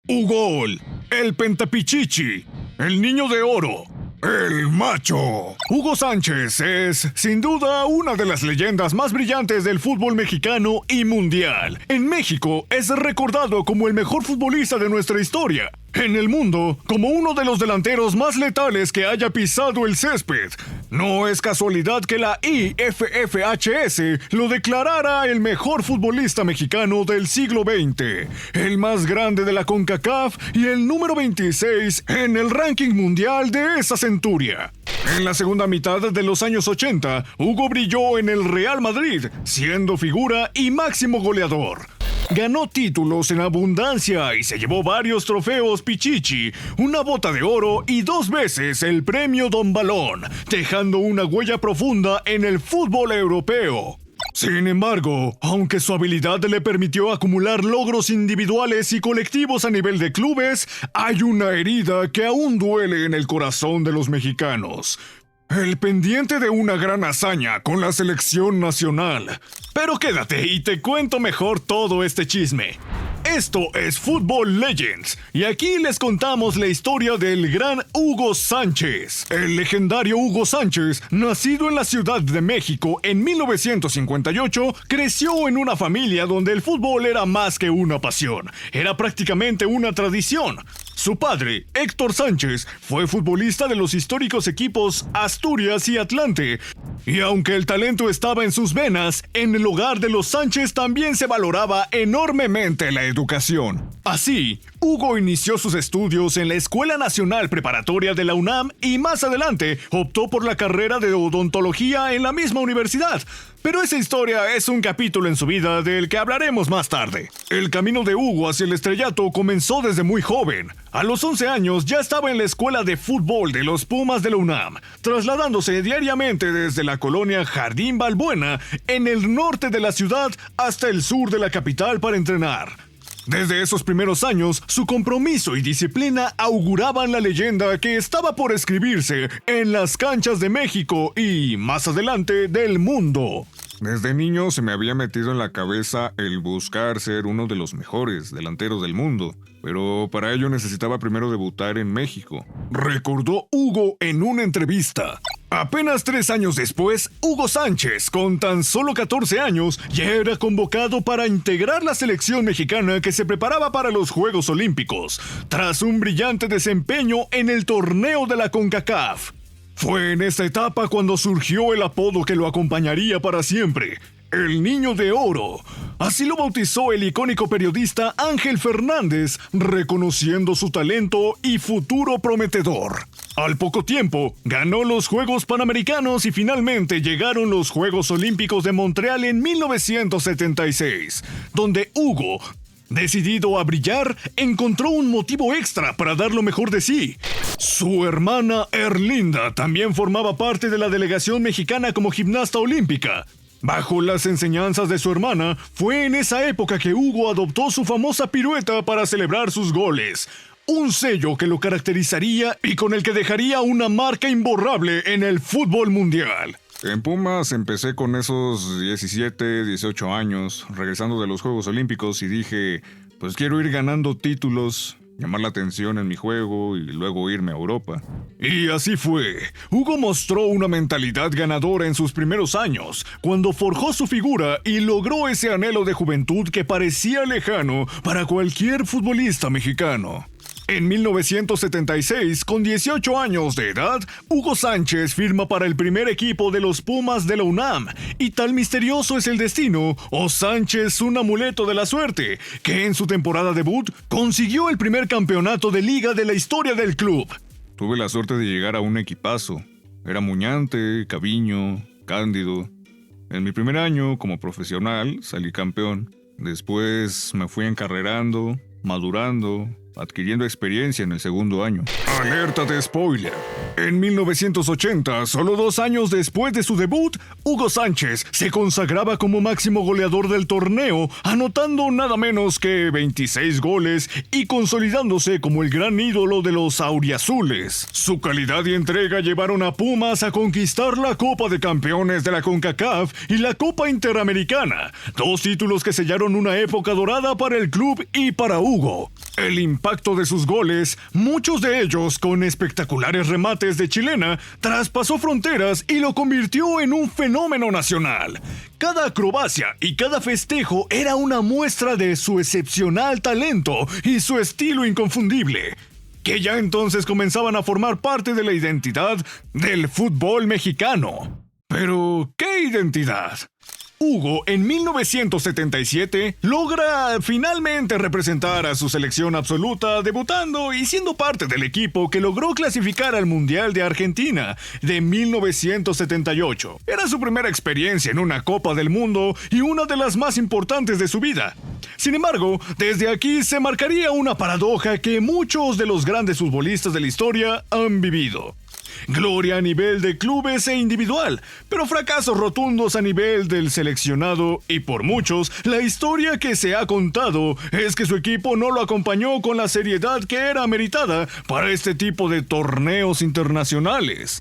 Ugol, el Pentapichichi, el Niño de Oro, el Macho. Hugo Sánchez es, sin duda, una de las leyendas más brillantes del fútbol mexicano y mundial. En México es recordado como el mejor futbolista de nuestra historia. En el mundo, como uno de los delanteros más letales que haya pisado el césped. No es casualidad que la IFFHS lo declarara el mejor futbolista mexicano del siglo XX, el más grande de la CONCACAF y el número 26 en el ranking mundial de esa centuria. En la segunda mitad de los años 80, Hugo brilló en el Real Madrid, siendo figura y máximo goleador. Ganó títulos en abundancia y se llevó varios trofeos Pichichi, una bota de oro y 2 veces el premio Don Balón, dejando una huella profunda en el fútbol europeo. Sin embargo, aunque su habilidad le permitió acumular logros individuales y colectivos a nivel de clubes, hay una herida que aún duele en el corazón de los mexicanos. El pendiente de una gran hazaña con la selección nacional. Pero quédate y te cuento mejor todo este chisme. Esto es Football Legends, y aquí les contamos la historia del gran Hugo Sánchez. El legendario Hugo Sánchez, nacido en la Ciudad de México en 1958, creció en una familia donde el fútbol era más que una pasión, era prácticamente una tradición. Su padre, Héctor Sánchez, fue futbolista de los históricos equipos Asturias y Atlante. Y aunque el talento estaba en sus venas, en el hogar de los Sánchez también se valoraba enormemente la educación. Así, Hugo inició sus estudios en la Escuela Nacional Preparatoria de la UNAM y más adelante optó por la carrera de odontología en la misma universidad. Pero esa historia es un capítulo en su vida del que hablaremos más tarde. El camino de Hugo hacia el estrellato comenzó desde muy joven. A los 11 años ya estaba en la escuela de fútbol de los Pumas de la UNAM, trasladándose diariamente desde la colonia Jardín Balbuena, en el norte de la ciudad, hasta el sur de la capital para entrenar. Desde esos primeros años, su compromiso y disciplina auguraban la leyenda que estaba por escribirse en las canchas de México y, más adelante, del mundo. Desde niño se me había metido en la cabeza el buscar ser uno de los mejores delanteros del mundo, pero para ello necesitaba primero debutar en México, recordó Hugo en una entrevista. Apenas 3 años después, Hugo Sánchez, con tan solo 14 años, ya era convocado para integrar la selección mexicana que se preparaba para los Juegos Olímpicos, tras un brillante desempeño en el torneo de la CONCACAF. Fue en esta etapa cuando surgió el apodo que lo acompañaría para siempre, el Niño de Oro. Así lo bautizó el icónico periodista Ángel Fernández, reconociendo su talento y futuro prometedor. Al poco tiempo, ganó los Juegos Panamericanos y finalmente llegaron los Juegos Olímpicos de Montreal en 1976, donde Hugo, decidido a brillar, encontró un motivo extra para dar lo mejor de sí. Su hermana Erlinda también formaba parte de la delegación mexicana como gimnasta olímpica. Bajo las enseñanzas de su hermana, fue en esa época que Hugo adoptó su famosa pirueta para celebrar sus goles. Un sello que lo caracterizaría y con el que dejaría una marca imborrable en el fútbol mundial. En Pumas empecé con esos 17, 18 años, regresando de los Juegos Olímpicos y dije, pues quiero ir ganando títulos, llamar la atención en mi juego y luego irme a Europa. Y así fue. Hugo mostró una mentalidad ganadora en sus primeros años, cuando forjó su figura y logró ese anhelo de juventud que parecía lejano para cualquier futbolista mexicano. En 1976, con 18 años de edad, Hugo Sánchez firma para el primer equipo de los Pumas de la UNAM, y tal misterioso es el destino, o Sánchez un amuleto de la suerte, que en su temporada debut consiguió el primer campeonato de liga de la historia del club. Tuve la suerte de llegar a un equipazo. Era Muñante, Caviño, Cándido. En mi primer año como profesional salí campeón. Después me fui encarrerando, madurando, adquiriendo experiencia en el segundo año. ¡Alerta de spoiler! En 1980, solo 2 años después de su debut, Hugo Sánchez se consagraba como máximo goleador del torneo, anotando nada menos que 26 goles y consolidándose como el gran ídolo de los auriazules. Su calidad y entrega llevaron a Pumas a conquistar la Copa de Campeones de la CONCACAF y la Copa Interamericana, 2 títulos que sellaron una época dorada para el club y para Hugo. El impacto de sus goles, muchos de ellos con espectaculares remates de chilena, traspasó fronteras y lo convirtió en un fenómeno nacional. Cada acrobacia y cada festejo era una muestra de su excepcional talento y su estilo inconfundible, que ya entonces comenzaban a formar parte de la identidad del fútbol mexicano. Pero, ¿qué identidad? Hugo, en 1977, logra finalmente representar a su selección absoluta, debutando y siendo parte del equipo que logró clasificar al Mundial de Argentina de 1978. Era su primera experiencia en una Copa del Mundo y una de las más importantes de su vida. Sin embargo, desde aquí se marcaría una paradoja que muchos de los grandes futbolistas de la historia han vivido. Gloria a nivel de clubes e individual, pero fracasos rotundos a nivel del seleccionado y por muchos, la historia que se ha contado es que su equipo no lo acompañó con la seriedad que era meritada para este tipo de torneos internacionales.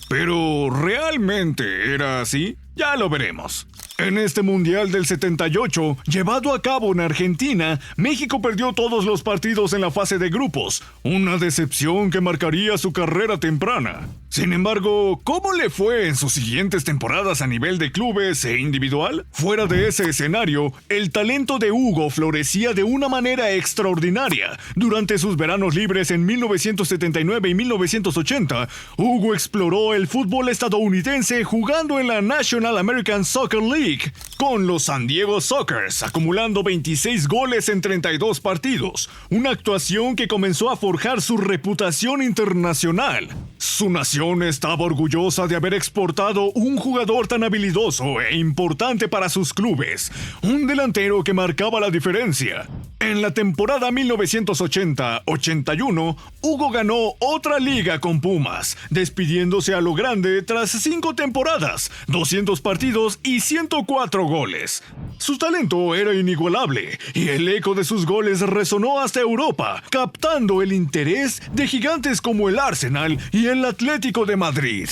¿Pero realmente era así? Ya lo veremos. En este Mundial del 78, llevado a cabo en Argentina, México perdió todos los partidos en la fase de grupos, una decepción que marcaría su carrera temprana. Sin embargo, ¿cómo le fue en sus siguientes temporadas a nivel de clubes e individual? Fuera de ese escenario, el talento de Hugo florecía de una manera extraordinaria. Durante sus veranos libres en 1979 y 1980, Hugo exploró el fútbol estadounidense jugando en la National American Soccer League con los San Diego Sockers, acumulando 26 goles en 32 partidos, una actuación que comenzó a forjar su reputación internacional. Su nación estaba orgullosa de haber exportado un jugador tan habilidoso e importante para sus clubes, un delantero que marcaba la diferencia. En la temporada 1980-81, Hugo ganó otra liga con Pumas, despidiéndose a lo grande tras 5 temporadas, 200 partidos y 104 goles. Su talento era inigualable y el eco de sus goles resonó hasta Europa, captando el interés de gigantes como el Arsenal y el Atlético de Madrid.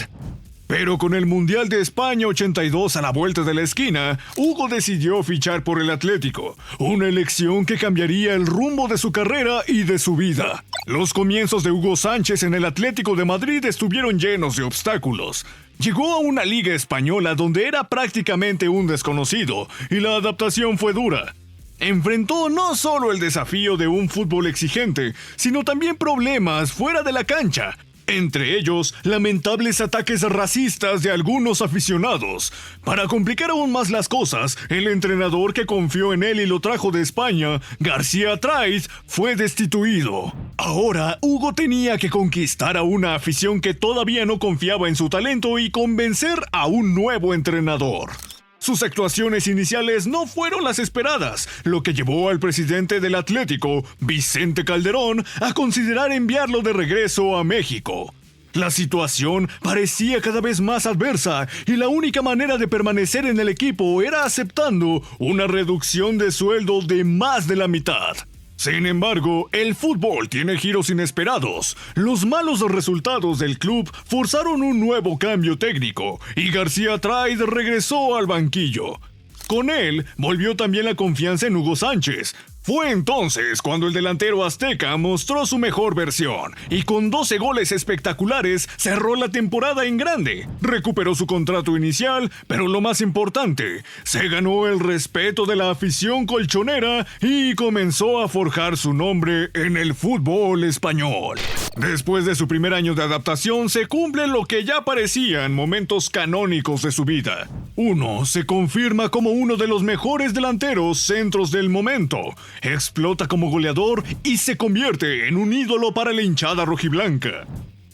Pero con el Mundial de España 82 a la vuelta de la esquina, Hugo decidió fichar por el Atlético, una elección que cambiaría el rumbo de su carrera y de su vida. Los comienzos de Hugo Sánchez en el Atlético de Madrid estuvieron llenos de obstáculos. Llegó a una liga española donde era prácticamente un desconocido, y la adaptación fue dura. Enfrentó no solo el desafío de un fútbol exigente, sino también problemas fuera de la cancha. Entre ellos, lamentables ataques racistas de algunos aficionados. Para complicar aún más las cosas, el entrenador que confió en él y lo trajo de España, García Traiz, fue destituido. Ahora, Hugo tenía que conquistar a una afición que todavía no confiaba en su talento y convencer a un nuevo entrenador. Sus actuaciones iniciales no fueron las esperadas, lo que llevó al presidente del Atlético, Vicente Calderón, a considerar enviarlo de regreso a México. La situación parecía cada vez más adversa y la única manera de permanecer en el equipo era aceptando una reducción de sueldo de más de la mitad. Sin embargo, el fútbol tiene giros inesperados. Los malos resultados del club forzaron un nuevo cambio técnico y García Traiz regresó al banquillo. Con él volvió también la confianza en Hugo Sánchez. Fue entonces cuando el delantero azteca mostró su mejor versión y con 12 goles espectaculares cerró la temporada en grande. Recuperó su contrato inicial, pero lo más importante, se ganó el respeto de la afición colchonera y comenzó a forjar su nombre en el fútbol español. Después de su primer año de adaptación se cumplen lo que ya parecían momentos canónicos de su vida. Uno, se confirma como uno de los mejores delanteros centros del momento. Explota como goleador y se convierte en un ídolo para la hinchada rojiblanca.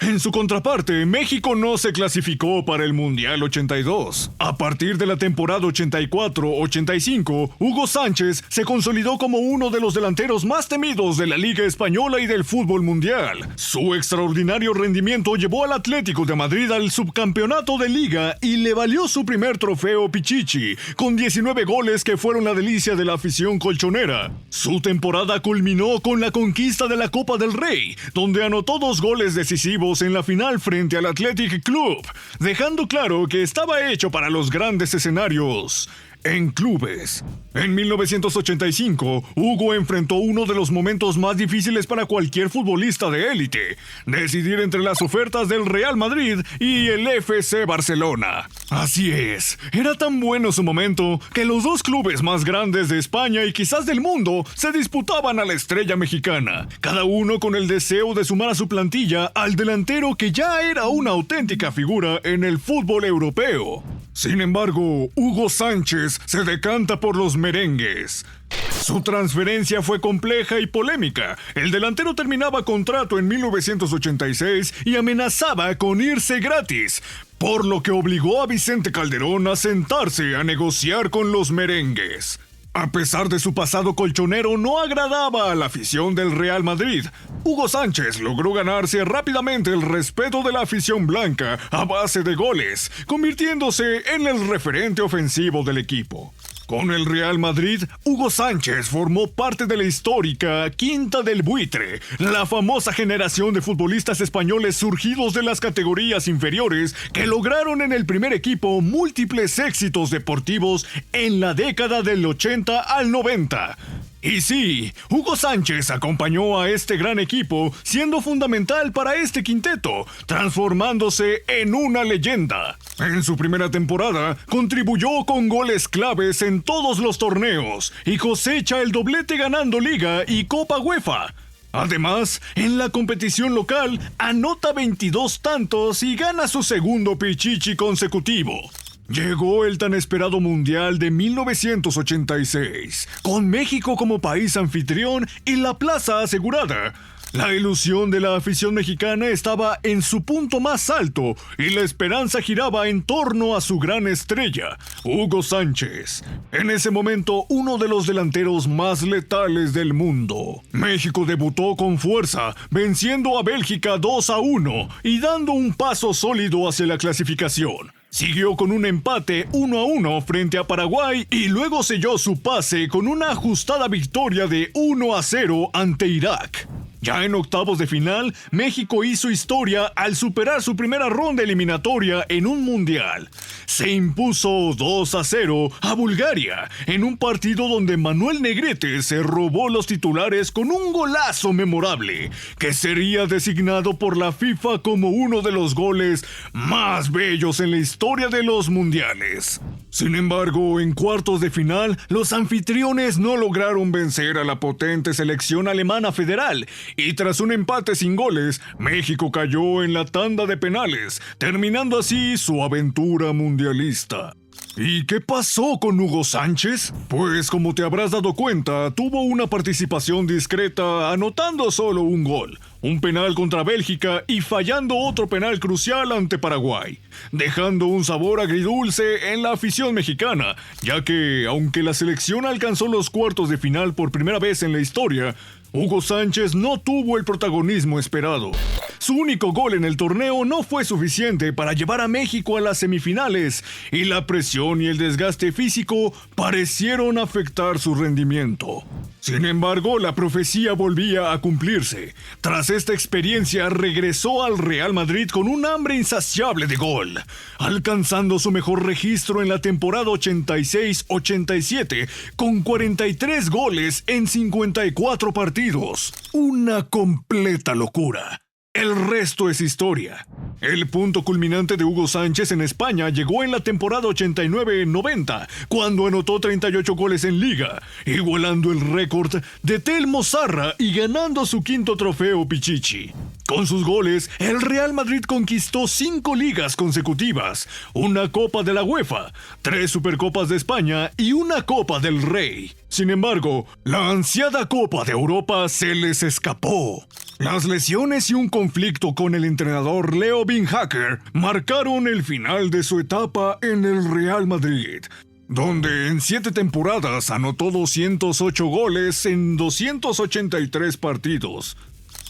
En su contraparte, México no se clasificó para el Mundial 82. A partir de la temporada 84-85, Hugo Sánchez se consolidó como uno de los delanteros más temidos de la Liga Española y del fútbol mundial. Su extraordinario rendimiento llevó al Atlético de Madrid al subcampeonato de Liga y le valió su primer trofeo Pichichi, con 19 goles que fueron la delicia de la afición colchonera. Su temporada culminó con la conquista de la Copa del Rey, donde anotó 2 goles decisivos en la final frente al Athletic Club, dejando claro que estaba hecho para los grandes escenarios. En clubes. En 1985, Hugo enfrentó uno de los momentos más difíciles para cualquier futbolista de élite: decidir entre las ofertas del Real Madrid y el FC Barcelona. Así es, era tan bueno su momento que los dos clubes más grandes de España y quizás del mundo se disputaban a la estrella mexicana, cada uno con el deseo de sumar a su plantilla al delantero que ya era una auténtica figura en el fútbol europeo. Sin embargo, Hugo Sánchez se decanta por los merengues. Su transferencia fue compleja y polémica. El delantero terminaba contrato en 1986 y amenazaba con irse gratis, por lo que obligó a Vicente Calderón a sentarse a negociar con los merengues. A pesar de su pasado colchonero, no agradaba a la afición del Real Madrid. Hugo Sánchez logró ganarse rápidamente el respeto de la afición blanca a base de goles, convirtiéndose en el referente ofensivo del equipo. Con el Real Madrid, Hugo Sánchez formó parte de la histórica Quinta del Buitre, la famosa generación de futbolistas españoles surgidos de las categorías inferiores que lograron en el primer equipo múltiples éxitos deportivos en la década del 80 al 90. Y sí, Hugo Sánchez acompañó a este gran equipo, siendo fundamental para este quinteto, transformándose en una leyenda. En su primera temporada, contribuyó con goles claves en todos los torneos y cosecha el doblete ganando Liga y Copa UEFA. Además, en la competición local, anota 22 tantos y gana su segundo Pichichi consecutivo. Llegó el tan esperado Mundial de 1986, con México como país anfitrión y la plaza asegurada. La ilusión de la afición mexicana estaba en su punto más alto y la esperanza giraba en torno a su gran estrella, Hugo Sánchez. En ese momento, uno de los delanteros más letales del mundo. México debutó con fuerza, venciendo a Bélgica 2-1 y dando un paso sólido hacia la clasificación. Siguió con un empate 1-1 frente a Paraguay y luego selló su pase con una ajustada victoria de 1-0 ante Irak. Ya en octavos de final, México hizo historia al superar su primera ronda eliminatoria en un mundial. Se impuso 2-0 a Bulgaria, en un partido donde Manuel Negrete se robó los titulares con un golazo memorable, que sería designado por la FIFA como uno de los goles más bellos en la historia de los mundiales. Sin embargo, en cuartos de final, los anfitriones no lograron vencer a la potente selección alemana federal, y tras un empate sin goles, México cayó en la tanda de penales, terminando así su aventura mundialista. ¿Y qué pasó con Hugo Sánchez? Pues como te habrás dado cuenta, tuvo una participación discreta anotando solo un gol, un penal contra Bélgica y fallando otro penal crucial ante Paraguay, dejando un sabor agridulce en la afición mexicana, ya que, aunque la selección alcanzó los cuartos de final por primera vez en la historia, Hugo Sánchez no tuvo el protagonismo esperado. Su único gol en el torneo no fue suficiente para llevar a México a las semifinales, y la presión y el desgaste físico parecieron afectar su rendimiento. Sin embargo, la profecía volvía a cumplirse. Tras esta experiencia, regresó al Real Madrid con un hambre insaciable de gol, alcanzando su mejor registro en la temporada 86-87, con 43 goles en 54 partidos. Una completa locura. El resto es historia. El punto culminante de Hugo Sánchez en España llegó en la temporada 89-90, cuando anotó 38 goles en Liga, igualando el récord de Telmo Zarra y ganando su quinto trofeo Pichichi. Con sus goles, el Real Madrid conquistó 5 ligas consecutivas, una Copa de la UEFA, 3 Supercopas de España y una Copa del Rey. Sin embargo, la ansiada Copa de Europa se les escapó. Las lesiones y un conflicto con el entrenador Leo Beenhakker marcaron el final de su etapa en el Real Madrid, donde en 7 temporadas anotó 208 goles en 283 partidos.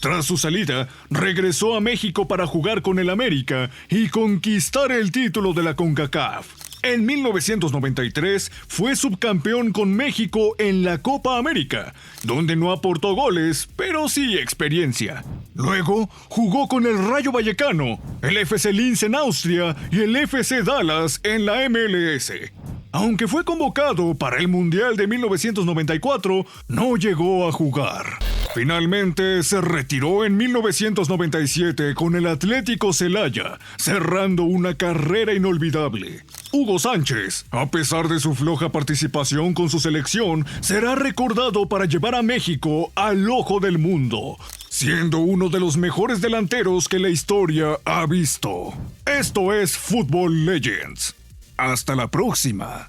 Tras su salida, regresó a México para jugar con el América y conquistar el título de la CONCACAF. En 1993 fue subcampeón con México en la Copa América, donde no aportó goles, pero sí experiencia. Luego jugó con el Rayo Vallecano, el FC Linz en Austria y el FC Dallas en la MLS. Aunque fue convocado para el Mundial de 1994, no llegó a jugar. Finalmente se retiró en 1997 con el Atlético Celaya, cerrando una carrera inolvidable. Hugo Sánchez, a pesar de su floja participación con su selección, será recordado para llevar a México al ojo del mundo, siendo uno de los mejores delanteros que la historia ha visto. Esto es Football Legends. Hasta la próxima.